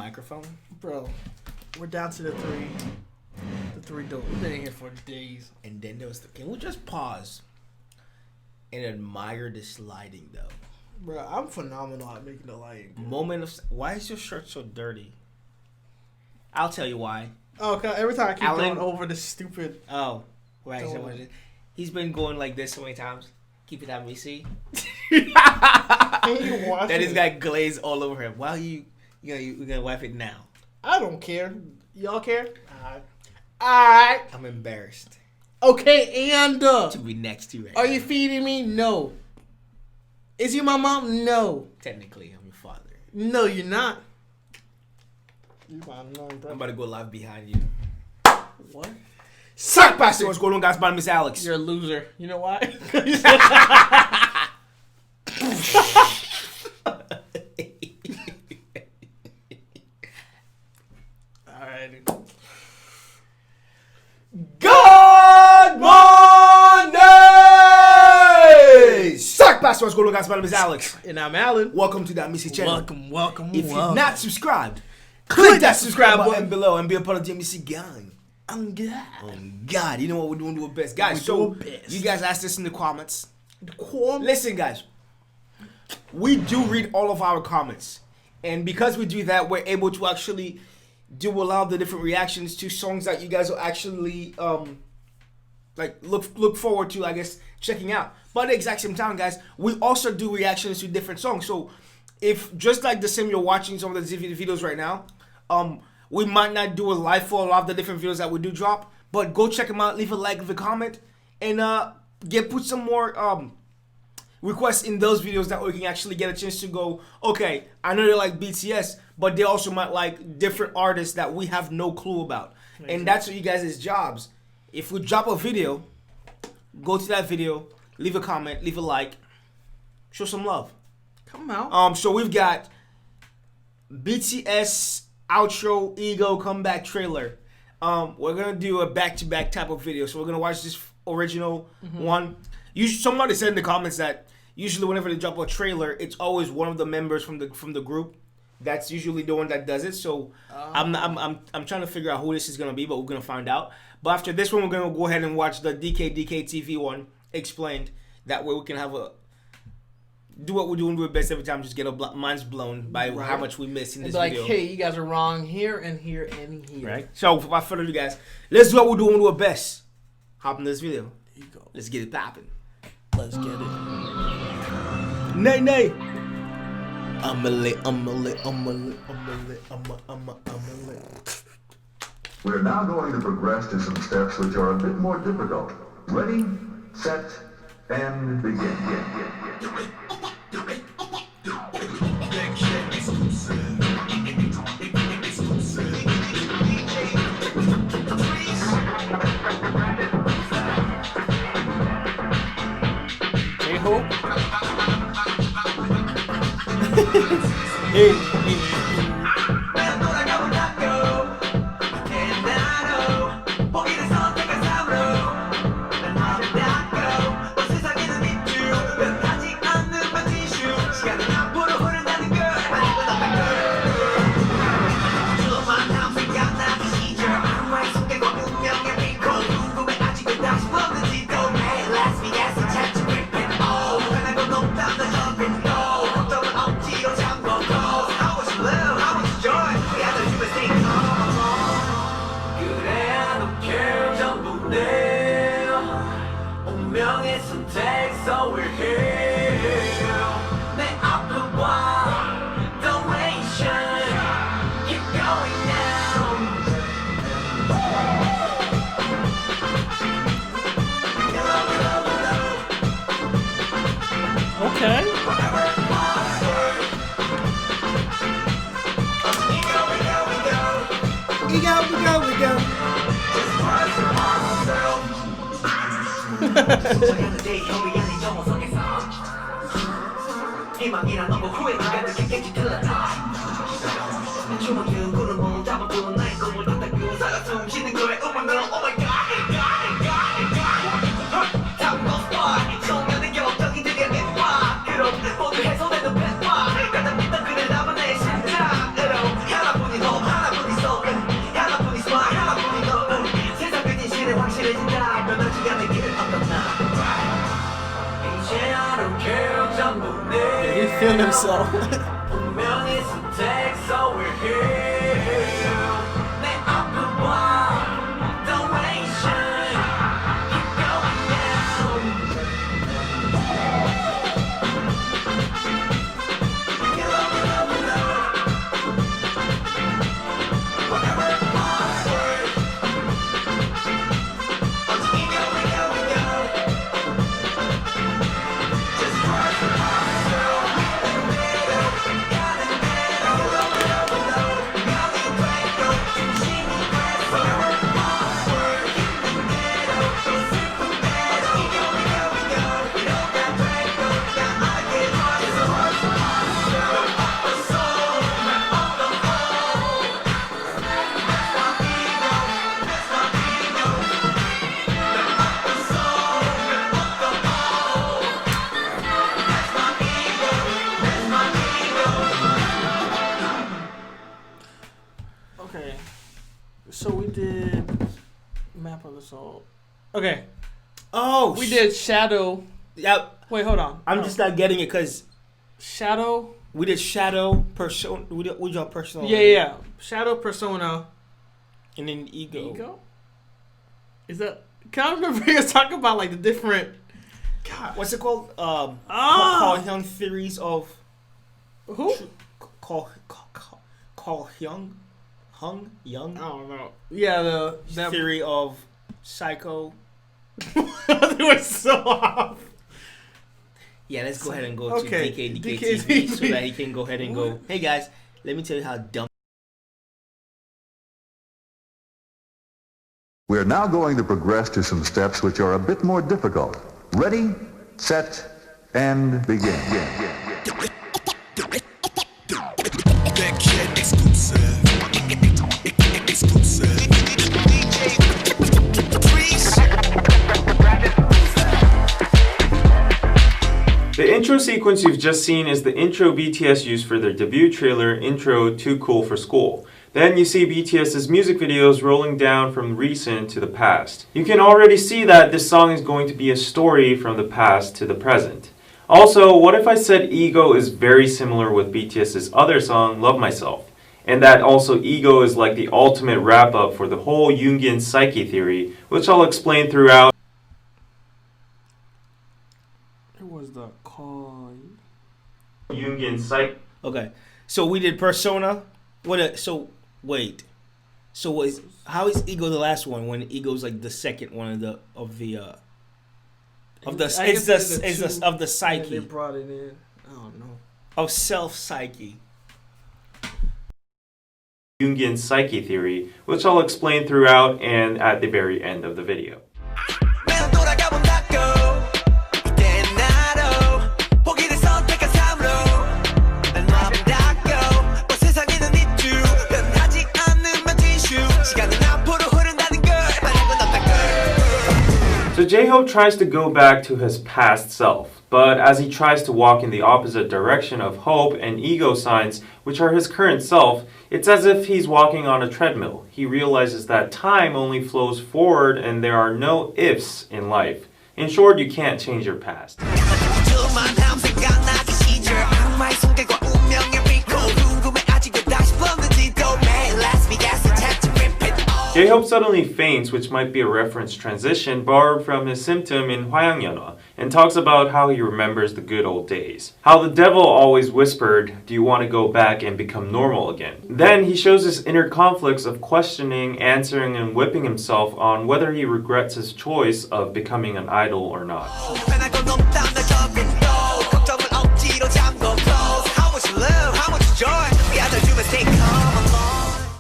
microphone? Bro, we're down to the three doors. We've been in here for days. And then there was can we just pause and admire this lighting though? Bro, I'm phenomenal at making the lighting. Moment of why is your shirt so dirty? I'll tell you why. Oh, cause every time I keep Alan, going over this stupid. Oh, right. So he's been going like this so many times. Keep it Amicy. That has got glaze all over him. Why you gonna wipe it now? I don't care. Y'all care? Alright. I'm embarrassed. Okay, and to be next to you right are now. you feeding me? No. Is you my mom? No. Technically, I'm your father. No, you're not. You my I'm about to go live behind you. What? Suck bastard! What's going on, guys? My name is Alex. You're a loser. You know why? Alright. Good morning! Suck bastard! What's going on, guys? My name is Alex. And I'm Alan. Welcome to the Amicy channel. Welcome. If you're not subscribed, click that subscribe button below and be a part of the Amicy gang. On God. On God. You know what we're doing to our best. Guys, so you guys asked us in the comments. Listen, guys. We do read all of our comments. And because we do that, we're able to actually do a lot of the different reactions to songs that you guys will actually look forward to, I guess, checking out. But at the exact same time, guys, we also do reactions to different songs. So if just like the same you're watching some of the videos right now, we might not do a live for a lot of the different videos that we do drop, but go check them out, leave a like, leave a comment, and put some more requests in those videos that we can actually get a chance to go, okay, I know they like BTS, but they also might like different artists that we have no clue about. And that's what you guys' jobs. If we drop a video, go to that video, leave a comment, leave a like, show some love. Come out. So we've got BTS outro ego comeback trailer. We're gonna do a back-to-back type of video. So we're gonna watch this original one. Somebody said in the comments that usually whenever they drop a trailer, it's always one of the members from the group. That's usually the one that does it. So I'm trying to figure out who this is gonna be, but we're gonna find out. But after this one, we're gonna go ahead and watch the DK TV one explained. That way we can have do what we're doing to our best every time. Just get our minds blown by how much we missed in this video. Hey, you guys are wrong here and here and here. Right. So without further ado, guys, let's do what we're doing to our best. Hop in this video. Here you go. Let's get it popping. Let's get it. Nay. We're now going to progress to some steps which are a bit more difficult. Ready, set, and begin. J-Hope. Hey. Okay. We go. feeling himself. Okay, so we did map of the soul. Okay. Oh, we did shadow. Yeah. Wait, hold on. I'm just not getting it because shadow. We did shadow, persona. We draw persona. Yeah. Shadow, persona, and then ego. Ego. Is that? Can I remember you talking about like the different? God, what's it called? Carl Jung theories of who? Carl Jung. Young? I don't know. Yeah, the theory of psycho. They were so off. Yeah, let's go ahead and go to DK TV so that he can go ahead and go, hey guys, let me tell you how dumb. We're now going to progress to some steps which are a bit more difficult. Ready, set, and begin. The intro sequence you've just seen is the intro BTS used for their debut trailer, Intro Too Cool for School. Then you see BTS's music videos rolling down from recent to the past. You can already see that this song is going to be a story from the past to the present. Also, what if I said Ego is very similar with BTS's other song, Love Myself? And that also Ego is like the ultimate wrap-up for the whole Jungian psyche theory, which I'll explain throughout. Was the call Jungian psyche. Okay, so we did persona. How is ego the last one when ego's like the second one of the psyche? They brought it in. I don't know. Of self psyche. Jungian psyche theory, which I'll explain throughout and at the very end of the video. So J-Hope tries to go back to his past self, but as he tries to walk in the opposite direction of hope and ego signs, which are his current self, it's as if he's walking on a treadmill. He realizes that time only flows forward and there are no ifs in life. In short, you can't change your past. J-Hope suddenly faints, which might be a reference transition borrowed from his symptom in Hwayangyeonwa, and talks about how he remembers the good old days. How the devil always whispered, do you want to go back and become normal again? Then he shows his inner conflicts of questioning, answering, and whipping himself on whether he regrets his choice of becoming an idol or not.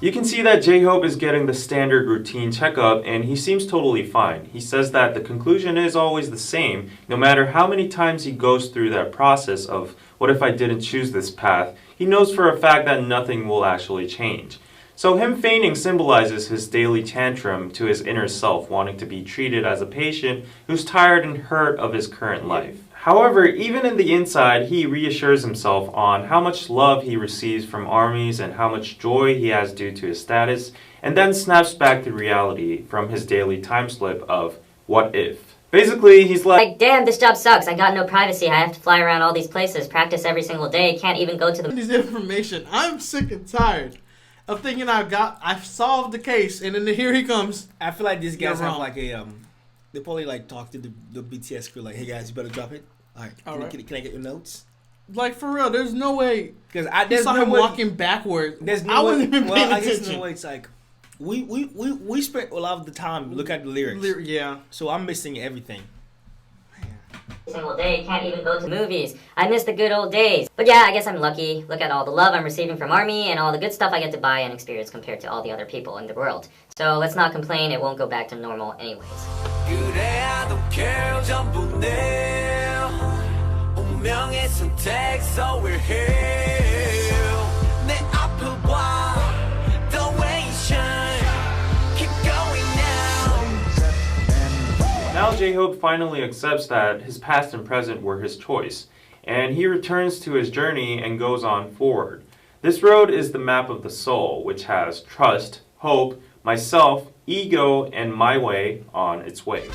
You can see that J-Hope is getting the standard routine checkup and he seems totally fine. He says that the conclusion is always the same, no matter how many times he goes through that process of what if I didn't choose this path, he knows for a fact that nothing will actually change. So him fainting symbolizes his daily tantrum to his inner self wanting to be treated as a patient who's tired and hurt of his current life. However, even in the inside, he reassures himself on how much love he receives from ARMYs and how much joy he has due to his status, and then snaps back to reality from his daily time slip of what if. Basically, he's like, damn, this job sucks. I got no privacy. I have to fly around all these places, practice every single day, can't even go to the... This information. I'm sick and tired of thinking I've solved the case, and then here he comes. I feel like these guys You're have wrong. like a they probably like talk to the BTS crew like, hey guys, you better drop it. All right, can I get your notes? Like, for real, there's no way. Because I there's saw no him way, walking backward. There's no I way, wasn't even paying I guess attention. no way it's like we spent a lot of the time look at the lyrics. Yeah. So I'm missing everything. single day, can't even go to movies. I miss the good old days. But yeah, I guess I'm lucky. Look at all the love I'm receiving from ARMY and all the good stuff I get to buy and experience compared to all the other people in the world. So let's not complain, it won't go back to normal anyways. 그래 I don't care 전부 내 운명의 선택 so we're here 내 앞을 봐 the way you shine keep going now. Now J-Hope finally accepts that his past and present were his choice, and he returns to his journey and goes on forward. This road is the map of the soul, which has trust, hope, myself, ego, and my way on its way.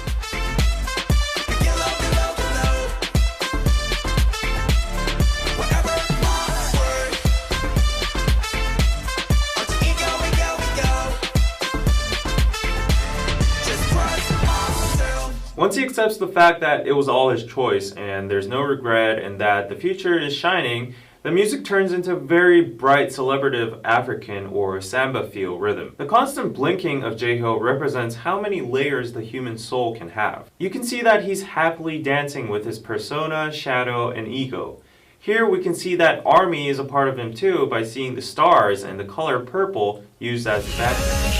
Once he accepts the fact that it was all his choice and there's no regret and that the future is shining, the music turns into a very bright, celebrative African or samba feel rhythm. The constant blinking of J-Hope represents how many layers the human soul can have. You can see that he's happily dancing with his persona, shadow, and ego. Here we can see that ARMY is a part of him too by seeing the stars and the color purple used as the background.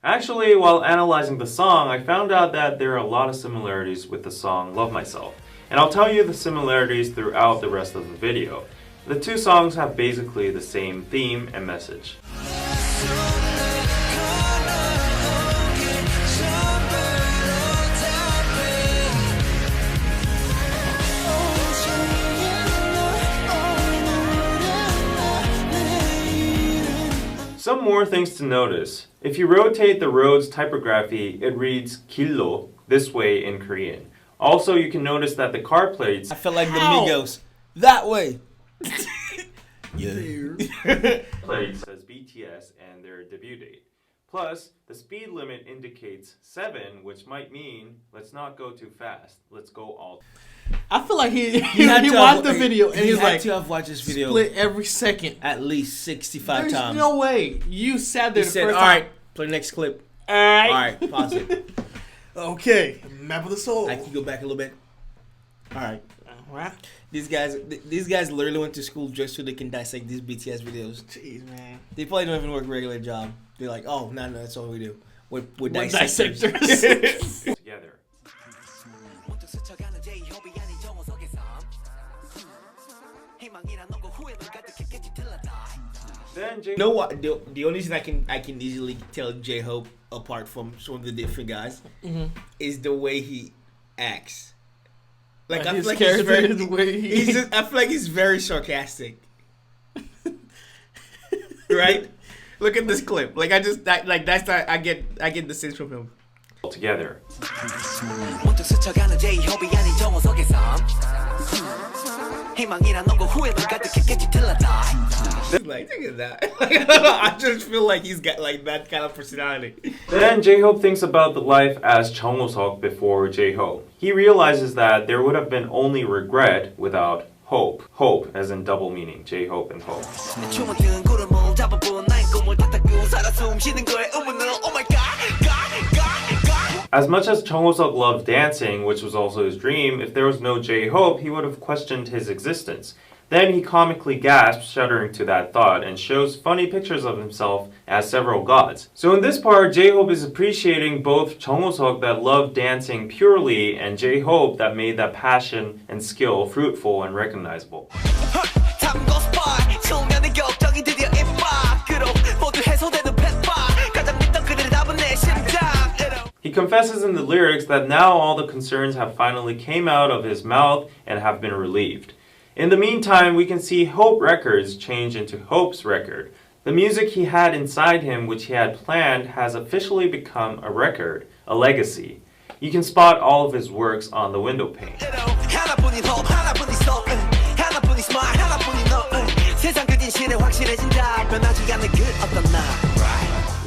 Actually, while analyzing the song, I found out that there are a lot of similarities with the song Love Myself. And I'll tell you the similarities throughout the rest of the video. The two songs have basically the same theme and message. Some more things to notice. If you rotate the road's typography, it reads 길로 this way in Korean. Also, you can notice that the car plates I feel like the Migos. That way. Yeah. plate says BTS and their debut date. Plus, the speed limit indicates 7, which might mean let's not go too fast. Let's go all. I feel like he had to watched have- the video and he he's had like, to have watched this video split every second. at least 65 There's times. no way. You sat He there the said, first all time. right, play the next clip. All right. All right, pause it. Okay. Map of the soul. I can go back a little bit. All right. All right. These guys literally went to school just so they can dissect these BTS videos. Jeez, man. They probably don't even work a regular job. They're like, oh, no, that's all we do. We're We're dissectors. dissectors. together. 문득 스쳐가는 J-Hope이 아닌 정우석의 삶 희망이란 없고 후회는 가득했겠지 틀렸다. Then You know what? The only thing I can easily tell J-Hope apart from some of the different guys is the way he acts. Like I his feel like he's character, very, his way he- he's just, I feel like he's very sarcastic. Right? Look at this clip. Like I get the sense from him. together. 문득 스쳐가는 J-Hope이 아닌 정우석의 삶 희망이란 없고 후회는 가득했겠지 틀렸다. Like look at that. I just feel like he's got like that kind of personality. Then J-Hope thinks about the life as Chung Ho-seok before J-Hope. He realizes that there would have been only regret without hope. Hope as in double meaning, J-Hope and hope. 내 춤은 든 구름을 잡아본 나의 꿈을 다 닦고 살아 숨쉬는 거에 의문은 Oh my God, God, God, God. As much as Chung Ho-seok loved dancing, which was also his dream, if there was no J-Hope, he would have questioned his existence. Then he comically gasps, shuddering to that thought, and shows funny pictures of himself as several gods. So in this part, J-Hope is appreciating both Chung Ho-seok that loved dancing purely and J-Hope that made that passion and skill fruitful and recognizable. 담고 스파이 소년의 격정이 드디어 입 밖으로 모두 해소되는 펫파 가장 믿던 그들의 답은 내 심장. He confesses in the lyrics that now all the concerns have finally came out of his mouth and have been relieved. In the meantime, we can see Hope Records change into Hope's Record. The music he had inside him, which he had planned, has officially become a record, a legacy. You can spot all of his works on the window pane. 하나뿐인 hope, 하나뿐인 soul, 하나뿐인 smile, 하나뿐인 너, 세상 끝인 시대 확실해진다. 변하지 않는 그 어떤 나.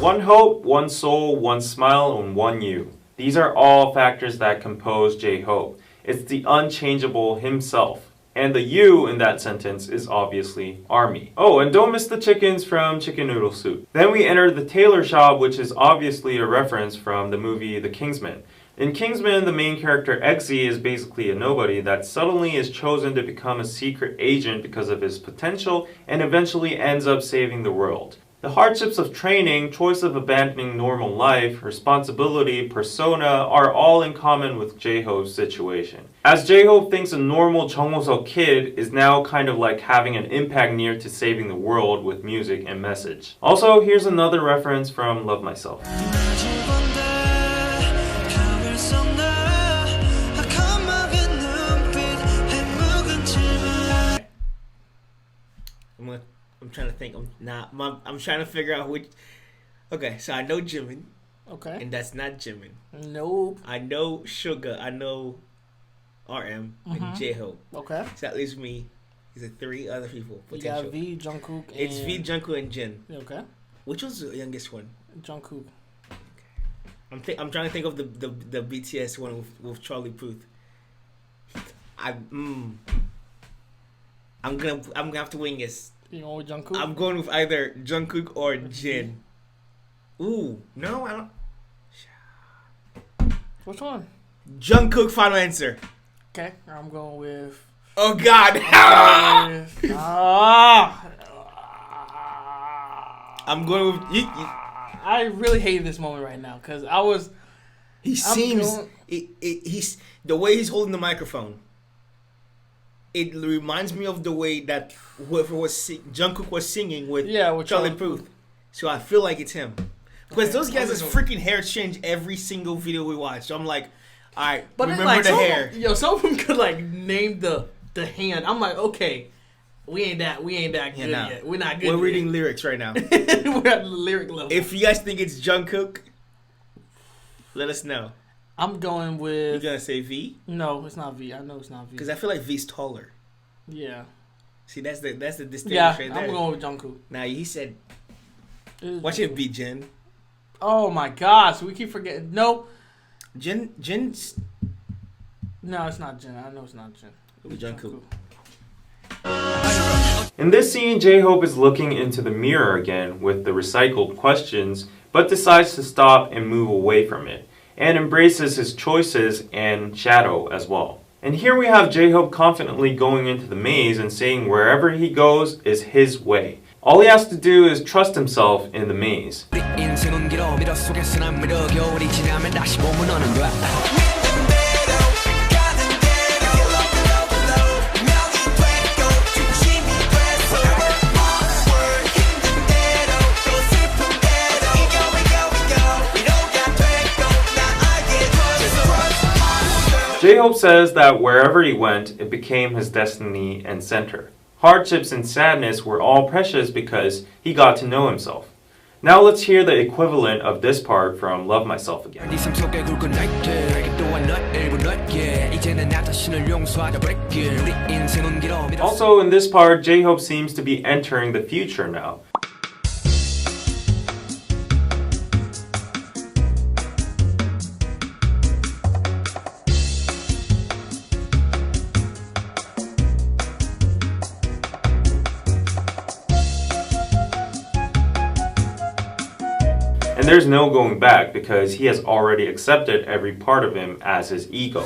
One hope, one soul, one smile, and one you. These are all factors that compose J-Hope. It's the unchangeable himself. And the you in that sentence is obviously ARMY. Oh, and don't miss the chickens from Chicken Noodle Soup. Then we enter the tailor shop, which is obviously a reference from the movie The Kingsman. In Kingsman, the main character Eggsy is basically a nobody that suddenly is chosen to become a secret agent because of his potential and eventually ends up saving the world. The hardships of training, choice of abandoning normal life, responsibility, persona are all in common with J-Hope's situation. As J-Hope thinks a normal Jungwoo kid is now kind of like having an impact near to saving the world with music and message. Also, here's another reference from Love Myself. I'm trying to think. I'm trying to figure out which. Okay, so I know Jimin, Okay. and that's not Jimin. Nope. I know Suga. I know RM and J-Hope. Okay. So that leaves me. Is it 3 other people? You Potential. got V, Jungkook, and... It's V, Jungkook, and Jin. Okay. Which was the youngest one? Jungkook. I'm trying to think of the BTS one with Charlie Puth. I'm gonna have to wing this. You going with Jungkook? I'm going with either Jungkook or Jin. Ooh, no, I don't. Which one? Jungkook, final answer. Okay, I'm going with... Oh God! I'm going with. I really hate this moment right now because I was... He's the way he's holding the microphone. It reminds me of the way that whoever Jungkook was singing with Charlie Puth. So I feel like it's him. Because those guys' freaking hair change every single video we watch. So I'm like, all right, but remember like, the hair. Some of them could like name the hand. I'm like, okay, we ain't that good yet. We're not good. We're reading lyrics right now. We're at the lyric level. If you guys think it's Jungkook, let us know. I'm going with... You gonna say V? No, it's not V. I know it's not V. Because I feel like V's taller. Yeah. See, that's the distinction right there. I'm going with Jungkook. Now he said, watch it be Jin. Oh my gosh, we keep forgetting. No. Jin's... No, it's not Jin. I know it's not Jin. It'll be Jungkook. In this scene, J-Hope is looking into the mirror again with the recycled questions, but decides to stop and move away from it, and embraces his choices and shadow as well. And here we have J-Hope confidently going into the maze and saying wherever he goes is his way. All he has to do is trust himself in the maze. J-Hope says that wherever he went, it became his destiny and center. Hardships and sadness were all precious because he got to know himself. Now let's hear the equivalent of this part from Love Myself again. Also in this part, J-Hope seems to be entering the future now. And there's no going back because he has already accepted every part of him as his ego.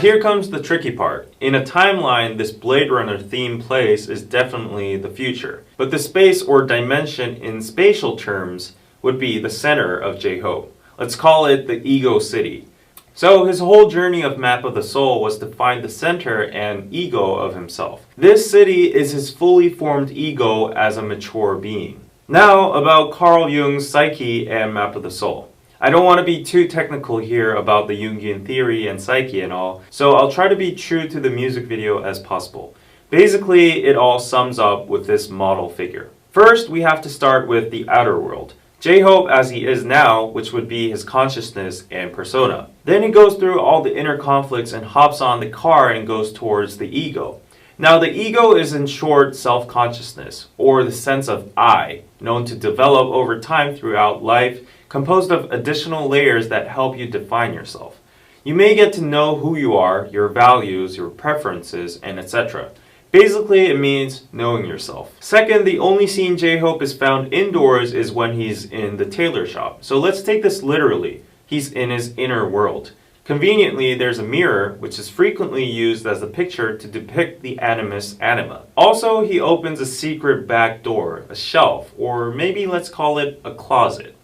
Here comes the tricky part. In a timeline, this Blade Runner theme place is definitely the future. But the space or dimension in spatial terms would be the center of J-Hope. Let's call it the ego city. So his whole journey of Map of the Soul was to find the center and ego of himself. This city is his fully formed ego as a mature being. Now about Carl Jung's psyche and Map of the Soul. I don't want to be too technical here about the Jungian theory and psyche and all, so I'll try to be true to the music video as possible. Basically, it all sums up with this model figure. First, we have to start with the outer world. J-Hope as he is now, which would be his consciousness and persona. Then he goes through all the inner conflicts and hops on the car and goes towards the ego. Now the ego is in short self-consciousness, or the sense of I, known to develop over time throughout life, composed of additional layers that help you define yourself. You may get to know who you are, your values, your preferences, and etc. Basically, it means knowing yourself. Second, the only scene J-Hope is found indoors is when he's in the tailor shop. So let's take this literally. He's in his inner world. Conveniently, there's a mirror, which is frequently used as a picture to depict the animus anima. Also, he opens a secret back door, a shelf, or maybe let's call it a closet.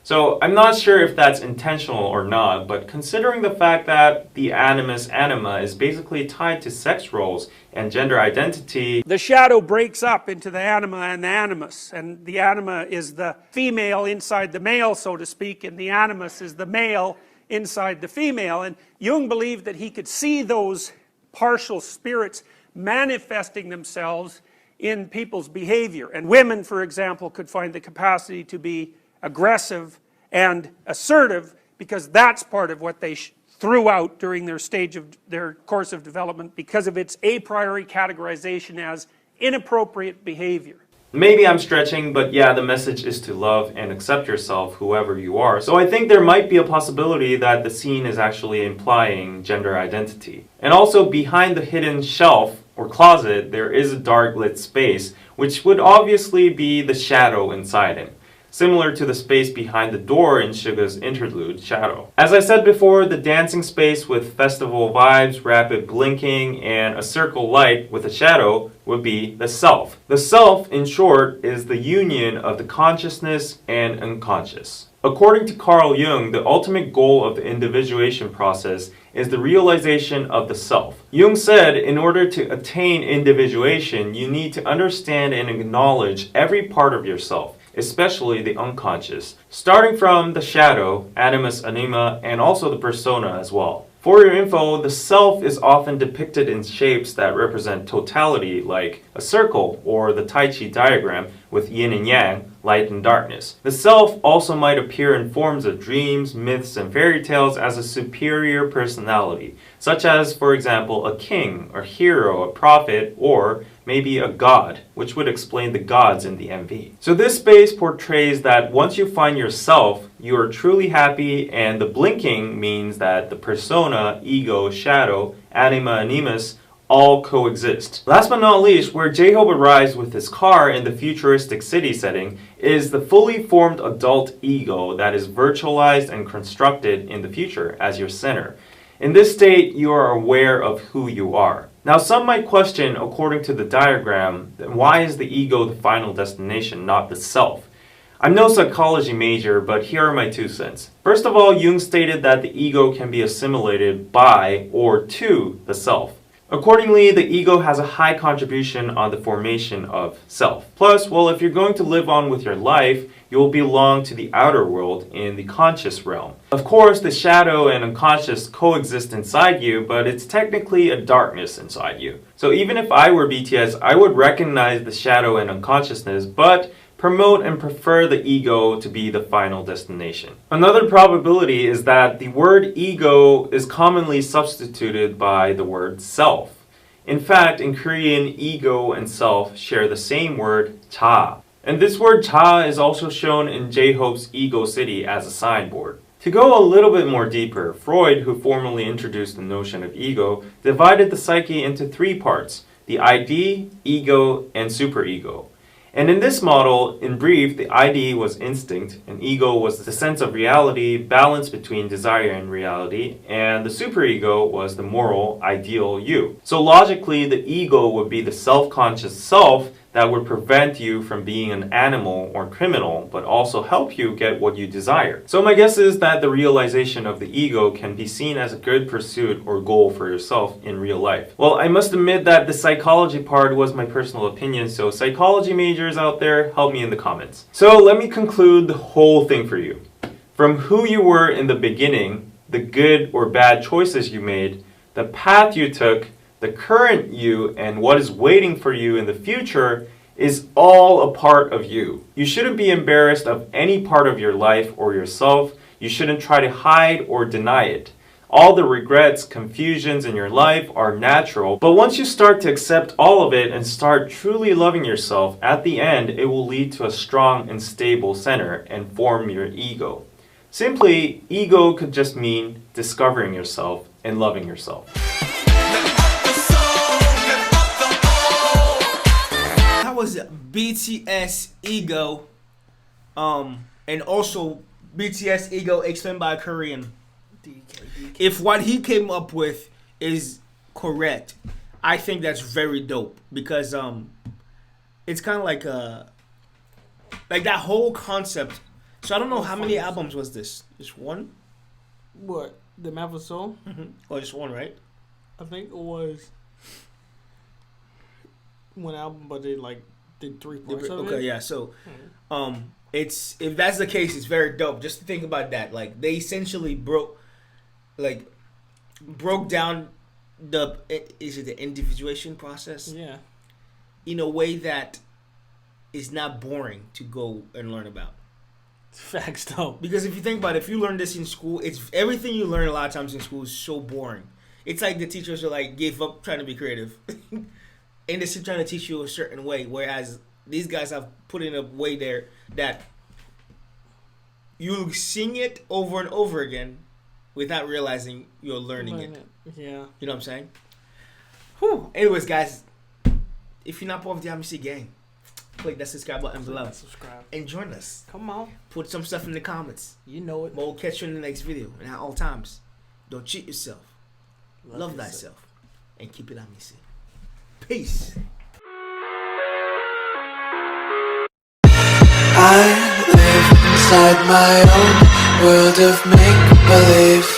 So I'm not sure if that's intentional or not, but considering the fact that the animus anima is basically tied to sex roles and gender identity, the shadow breaks up into the anima and the animus, and the anima is the female inside the male, so to speak, and the animus is the male inside the female. And Jung believed that he could see those partial spirits manifesting themselves in people's behavior. And women, for example, could find the capacity to be aggressive and assertive because that's part of what they threw out during their their course of development because of its a priori categorization as inappropriate behavior. Maybe I'm stretching, but yeah, the message is to love and accept yourself, whoever you are. So I think there might be a possibility that the scene is actually implying gender identity. And also behind the hidden shelf or closet, there is a dark lit space, which would obviously be the shadow inside him. Similar to the space behind the door in Suga's interlude, Shadow. As I said before, the dancing space with festival vibes, rapid blinking, and a circle light with a shadow would be the self. The self, in short, is the union of the consciousness and unconscious. According to Carl Jung, the ultimate goal of the individuation process is the realization of the self. Jung said, in order to attain individuation, you need to understand and acknowledge every part of yourself, especially the unconscious, starting from the shadow, animus anima, and also the persona as well. For your info, the self is often depicted in shapes that represent totality, like a circle or the Tai Chi diagram with yin and yang, light and darkness. The self also might appear in forms of dreams, myths, and fairy tales as a superior personality, such as, for example, a king, a hero, a prophet, or maybe a god, which would explain the gods in the MV. So this space portrays that once you find yourself, you are truly happy, and the blinking means that the persona, ego, shadow, anima, animus all coexist. Last but not least, where J-Hope arrives with his car in the futuristic city setting is the fully formed adult ego that is virtualized and constructed in the future as your center. In this state, you are aware of who you are. Now, some might question, according to the diagram, why is the ego the final destination, not the self? I'm no psychology major, but here are my 2 cents. First of all, Jung stated that the ego can be assimilated by or to the self. Accordingly, the ego has a high contribution on the formation of self. Plus, well, if you're going to live on with your life, you will belong to the outer world in the conscious realm. Of course, the shadow and unconscious coexist inside you, but it's technically a darkness inside you. So even if I were BTS, I would recognize the shadow and unconsciousness, but promote and prefer the ego to be the final destination. Another probability is that the word ego is commonly substituted by the word self. In fact, in Korean, ego and self share the same word, cha. And this word cha is also shown in J-Hope's Ego City as a signboard. To go a little bit more deeper, Freud, who formally introduced the notion of ego, divided the psyche into 3 parts, the ID, ego, and superego. And in this model, in brief, the ID was instinct, and ego was the sense of reality, balance between desire and reality, and the superego was the moral, ideal you. So logically, the ego would be the self-conscious self that would prevent you from being an animal or criminal, but also help you get what you desire. So my guess is that the realization of the ego can be seen as a good pursuit or goal for yourself in real life. Well, I must admit that the psychology part was my personal opinion, so psychology majors out there, help me in the comments. So let me conclude the whole thing for you. From who you were in the beginning, the good or bad choices you made, the path you took, the current you, and what is waiting for you in the future is all a part of you. You shouldn't be embarrassed of any part of your life or yourself. You shouldn't try to hide or deny it. All the regrets, confusions in your life are natural, but once you start to accept all of it and start truly loving yourself, at the end it will lead to a strong and stable center and form your ego. Simply, ego could just mean discovering yourself and loving yourself. That was BTS Ego, and also BTS Ego explained by a Korean. If what he came up with is correct, I think that's very dope because it's kind of like that whole concept. So I don't know how many albums was this. Just one? What? The Map of Soul? Mm-hmm. Oh, just one, right? I think it was one album, but they did 3 parts of it. Okay, yeah. So, it's if that's the case, it's very dope. Just to think about that, like they essentially broke down the individuation process, yeah, in a way that is not boring to go and learn about. Facts though. Because if you think about it, if you learn this in school, it's everything you learn a lot of times in school is so boring. It's like the teachers are gave up trying to be creative. And they're still trying to teach you a certain way. Whereas these guys have put in a way there that you sing it over and over again without realizing you're learning it. Yeah. You know what I'm saying? Whew. Anyways, guys, if you're not part of the Amicy gang, click that subscribe button below. Subscribe. And join us. Come on. Put some stuff in the comments. You know it. We'll catch you in the next video. And at all times, don't cheat yourself. Love thyself. And keep it Amicy. Peace. I live inside my own world of make-believe.